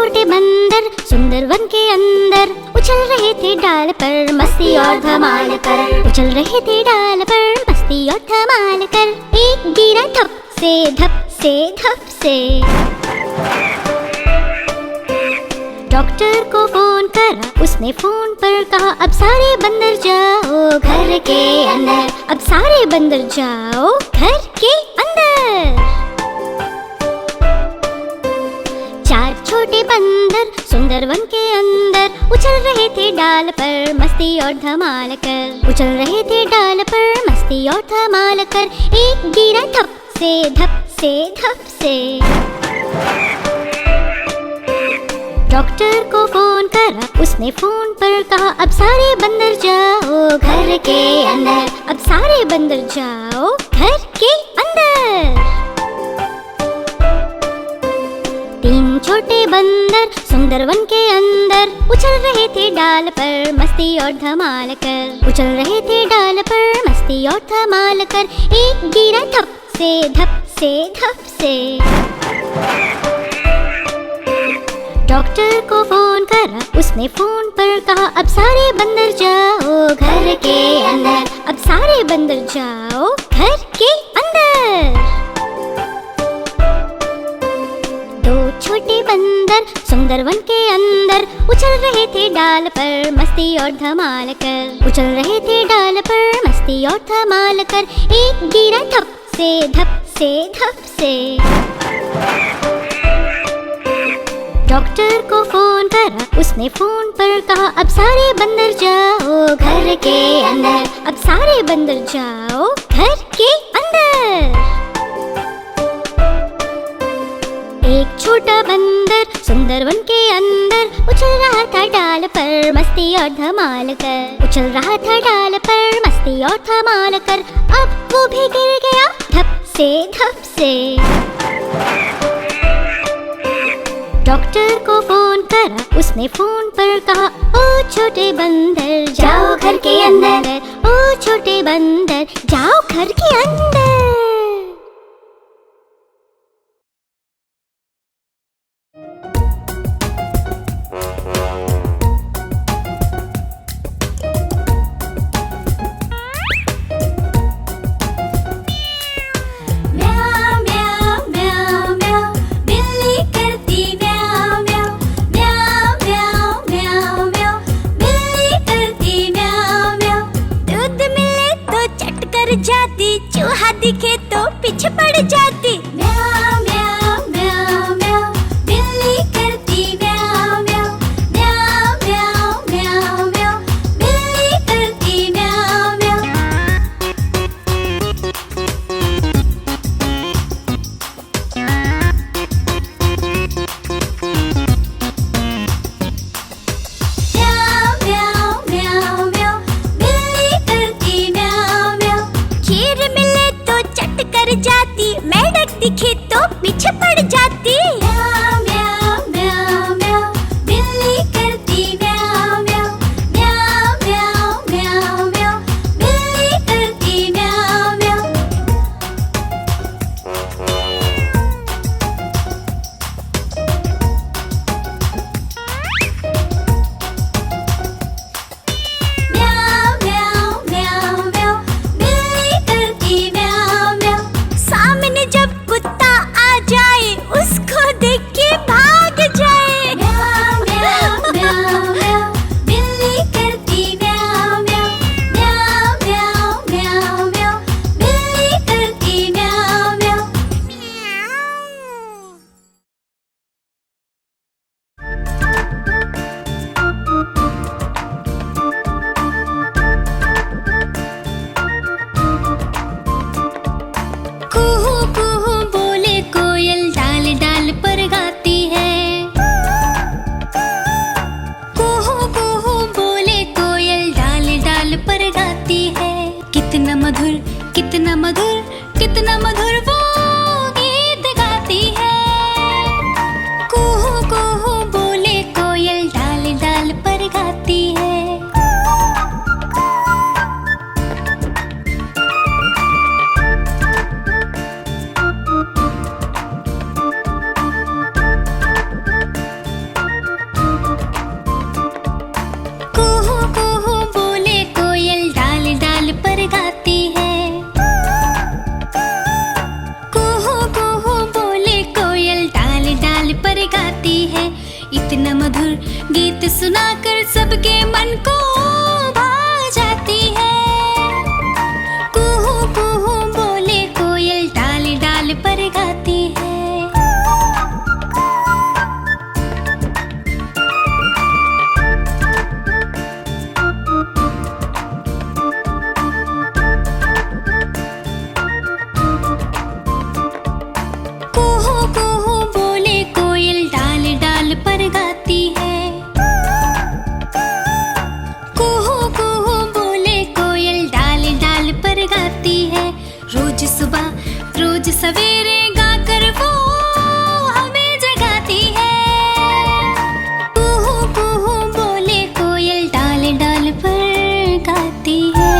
छोटे बंदर सुंदर वन के अंदर उछल रहे थे डाल पर मस्ती और धमाल कर। उछल रहे थे डाल पर मस्ती और धमाल कर। एक गिरा धप से धप से धप से। डॉक्टर को फोन करा, उसने फोन पर कहा अब सारे बंदर जाओ घर के अंदर। अब सारे बंदर जाओ घर के अंदर। चार छोटे बंदर सुंदर वन के अंदर उछल रहे थे डाल पर मस्ती और धमाल कर। उछल रहे थे डाल पर मस्ती और धमाल कर। एक गिरा धप से धप से धप से। डॉक्टर को फोन करा, उसने फोन पर कहा अब सारे बंदर जाओ घर के अंदर। अब सारे बंदर जाओ घर के अंदर। तीन छोटे बंदर सुंदर वन के अंदर उछल रहे थे डाल पर मस्ती और धमाल कर। उछल रहे थे डाल पर मस्ती और धमाल कर। एक गिरा धप से धप से धप से। डॉक्टर को फोन करा, उसने फोन पर कहा अब सारे बंदर जाओ घर के अंदर। अब सारे बंदर जाओ घर के अंदर। दो छोटे बंदर सुंदर वन के अंदर उछल रहे थे डाल पर मस्ती और धमाल कर। उछल रहे थे डाल पर मस्ती और धमाल कर। एक गिरा धप से धप से धप से। डॉक्टर को फोन करा, उसने फोन पर कहा अब सारे बंदर जाओ घर के अंदर। अब सारे बंदर जाओ घर के अंदर। एक छोटा बंदर सुंदर वन के अंदर उछल रहा था डाल पर मस्ती और धमाल कर। उछल रहा था डाल पर मस्ती और धमाल कर। अब वो भी गिर गया धप से धप से। डॉक्टर को फोन करा, उसने फोन पर कहा ओ छोटे बंदर जाओ घर के अंदर। ओ छोटे बंदर जाओ घर के अंदर। चूहा दिखे तो पीछे पड़ जाती। म्याऊ म्याऊ म्याऊ म्याऊ बिल्ली करती म्याऊ म्याऊ। म्याऊ म्याऊ म्याऊ म्याऊ बिल्ली करती म्याऊ म्याऊ। म्याऊ म्याऊ म्याऊ म्याऊ बिल्ली करती म्याऊ म्याऊ। खीर मिले तो चट कर जाती, मेंढक दिखे तो पीछे पड़ जाती। म्याऊ म्याऊ म्याऊ म्याऊ बिल्ली करती म्याऊ म्याऊ। म्याऊ म्याऊ म्याऊ म्याऊ बिल्ली करती म्याऊ म्याऊ। म्याऊ म्याऊ म्याऊ म्याऊ बिल्ली करती म्याऊ म्याऊ। सामने जब कुत्ता आ जाए उसको देख के भाग जाए। म्याऊ म्याऊ म्याऊ म्याऊ बिल्ली करती म्याऊ म्याऊ। म्याऊ म्याऊ म्याऊ म्याऊ बिल्ली करती म्याऊ म्याऊ। कुहू कुहू बोले कोयल डाल डाल पर गाती है। कुहू कुहू बोले कोयल डाल डाल पर गाती है। कितना मधुर कितना मधुर कितना मधुर वो गीत गाती है। कुहू कुहू बोले कोयल डाल डाल पर गाती है। रोज सुबह रोज सवेरे गाकर वो हमें जगाती है। कुहू कुहू बोले कोयल डाल डाल पर गाती है।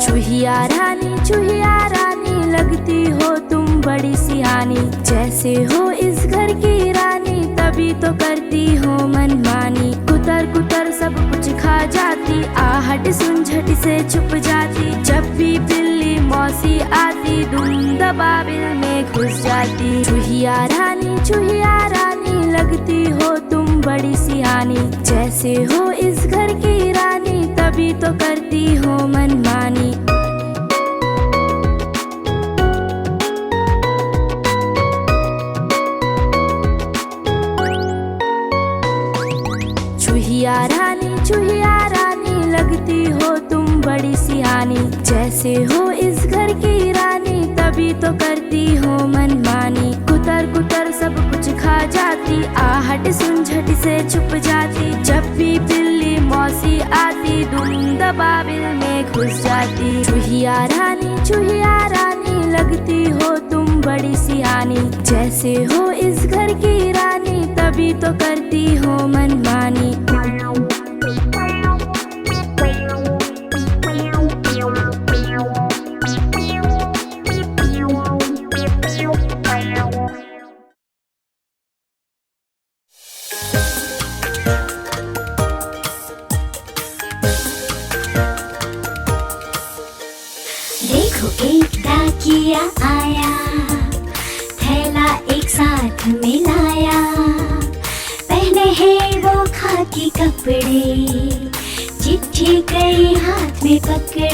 चूहिया रानी लगती हो तुम बड़ी सियानी, जैसे हो इस घर की रानी तभी तो करती हो मनमानी। कुतर कुतर सब कुछ खा जाती, आहट सुन झट से छुप जाती। जब भी बिल्ली मौसी आती धुन दबाबिल में घुस जाती। चूहिया रानी लगती हो तुम बड़ी सियानी, जैसे हो इस घर की रानी तभी तो करती हो मनमानी। चूहिया रानी लगती हो तुम बड़ी सियानी, जैसे हो इस घर की रानी तभी तो करती हो मनमानी। कुतर कुतर सब कुछ खा जाती, आहट सुन झट से छुप जाती। जब भी बिल्ली मौसी आती धुन दबाबिल में घुस जाती। चूहिया रानी लगती हो तुम बड़ी सियानी, जैसे हो इस घर की रानी तभी तो करती हो मनमानी। देखो एक डाकिया आया, थैला एक साथ मिलाया। पहने हैं वो खाकी कपड़े, चिट्ठी कई हाथ में पकड़े।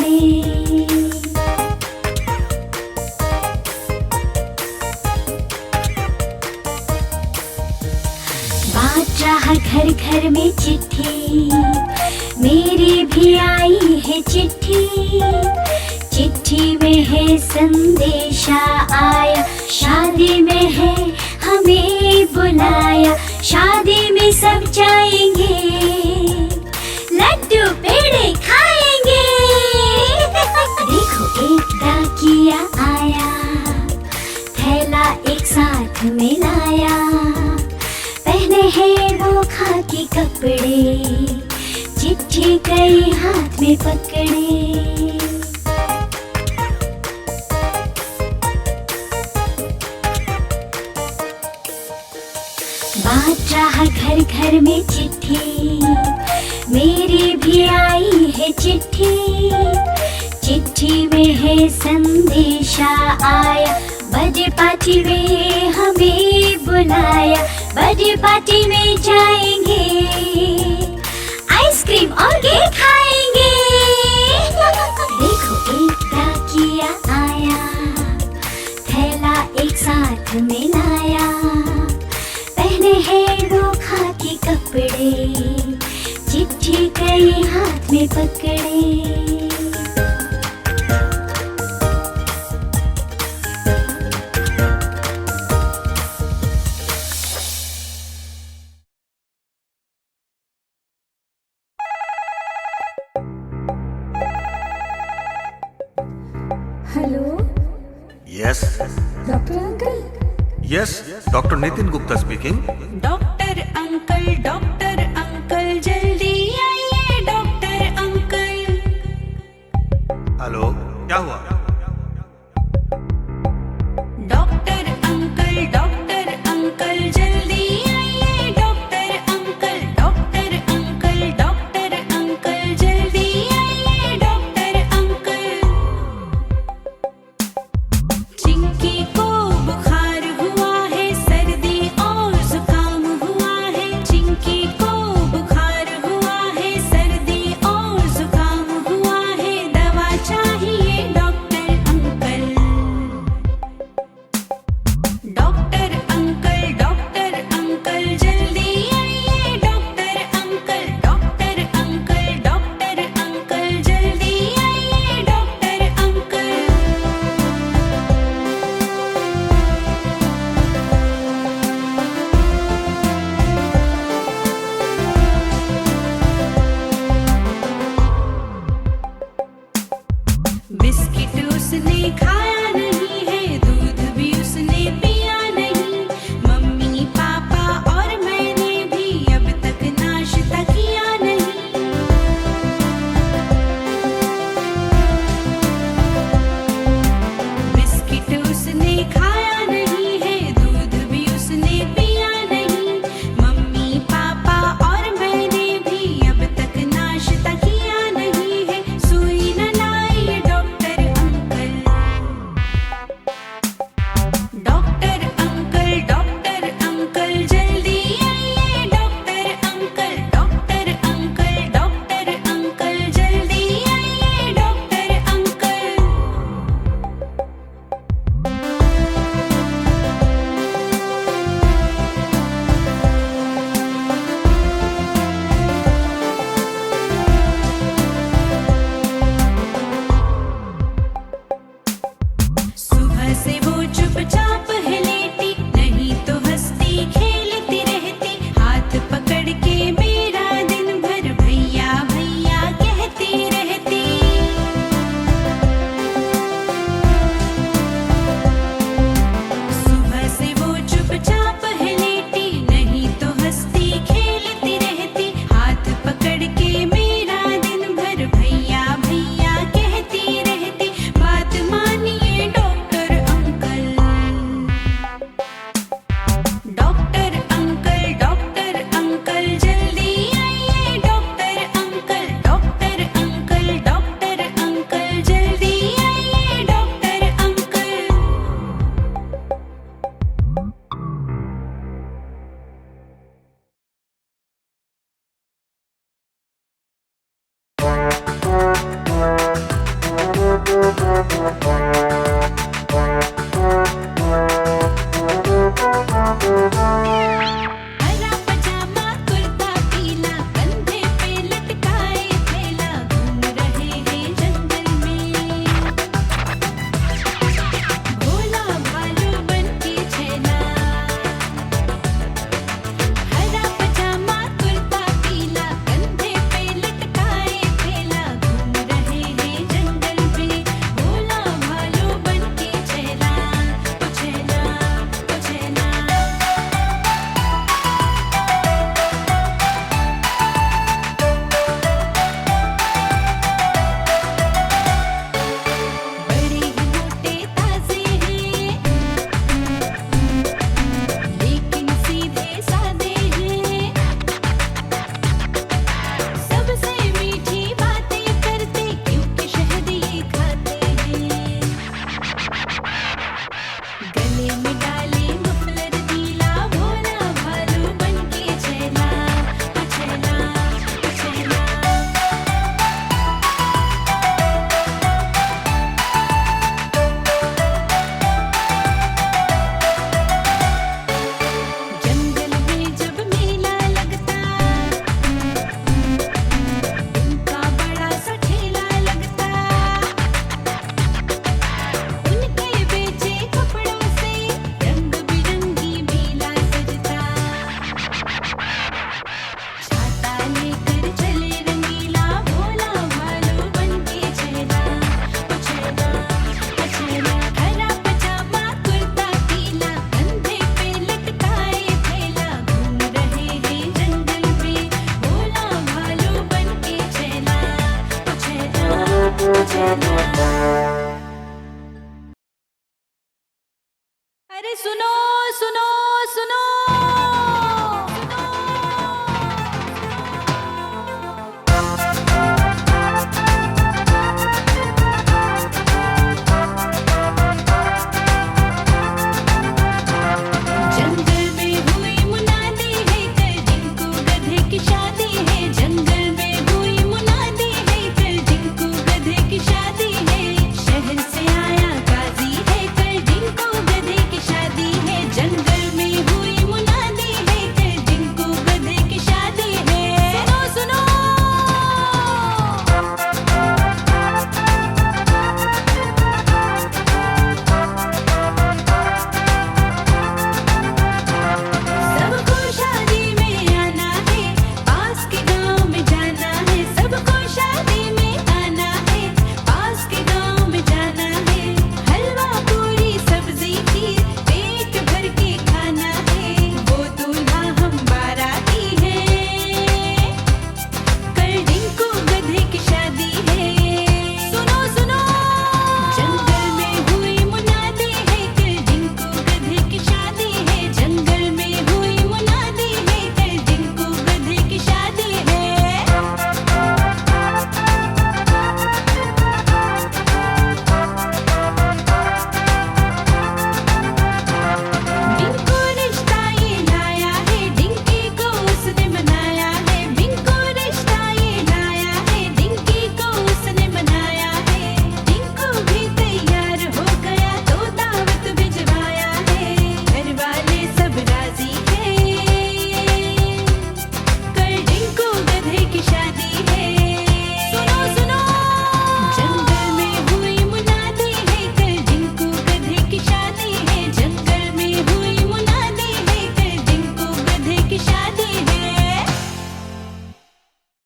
बांट रहा घर घर में चिट्ठी, मेरी भी आई है चिट्ठी। चिट्ठी में है संदेशा आया, शादी में है हमें बुलाया। शादी में सब जाएंगे, लड्डू पेड़े खाएंगे। देखो एक डाकिया आया, थैला एक साथ मिलाया। पहने हैं वो खाकी कपड़े, चिट्ठी कई हाथ में पकड़े। बांट रहा घर घर में चिट्ठी, मेरी भी आई है चिट्ठी। चिट्ठी में है संदेशा आया, बर्थडे पार्टी में हमें बुलाया। बर्थडे पार्टी में जाएंगे, आइसक्रीम और केक खाएंगे। देखो एक डाकिया आया, थैला एक साथ मिलाया। पहने हैं वो खाकी कपड़े, चिट्ठी कई हाथ में पकड़े। Hello, yes doctor uncle. Yes, doctor Nitin Gupta speaking. Doctor uncle जल्दी आइए डॉक्टर अंकल। हेलो, क्या हुआ? डॉक्टर अंकल जल्दी आइए डॉक्टर अंकल जल्दी आइए डॉक्टर अंकल। चिंकी को बुखार हुआ है, सर्दी और जुकाम हुआ है। चिंकी को हरा पजामा कुर्ता पीला कंधे पे लटकाए थैला घूम रहे हैं जंगल में भोला भालू बनके छैला हरा पजामा कुर्ता पीला कंधे पे लटकाए थैला घूम रहे हैं जंगल में भोला भालू बनके छैला ओ छैला ओ छैला बड़े ही मोटे ताजे हैं लेकिन सीधे सादे हैं सबसे मीठी बातें करते क्योंकि शहद ये खाते हैं गले में डाले मफलर ढीला भोला भालू बनके छैला ओ छैला ओ छैला जंगल में जब मेला लगता उनका बड़ा सा ठेला लगता उनके बेचे कपड़ों से रंग बिरंगी मेला सजता छाता लेकर चले रंगीला भोला भालू बनके छैला ओ छैला ओ छैला हरा पजामा कुर्ता पीला कंधे पे लटकाए थैला घूम रहे हैं जंगल में भोला भालू बनके छैला ओ छैला ओ छैला